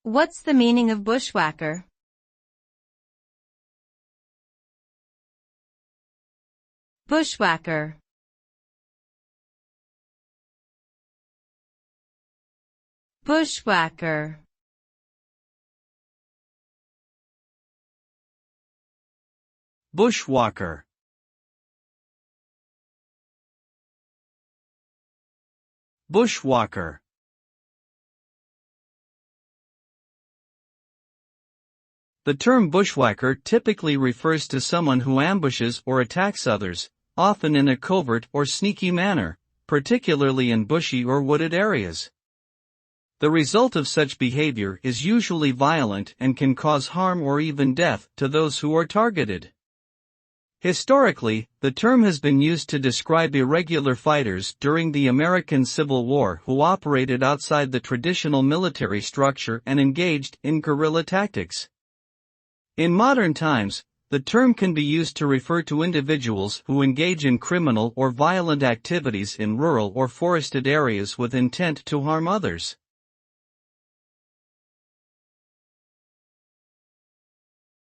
What's the meaning of bushwhacker? Bushwhacker. Bushwhacker. Bushwhacker. Bushwhacker. The term bushwhacker typically refers to someone who ambushes or attacks others, often in a covert or sneaky manner, particularly in bushy or wooded areas. The result of such behavior is usually violent and can cause harm or even death to those who are targeted. Historically, the term has been used to describe irregular fighters during the American Civil War who operated outside the traditional military structure and engaged in guerrilla tactics. In modern times, the term can be used to refer to individuals who engage in criminal or violent activities in rural or forested areas with intent to harm others.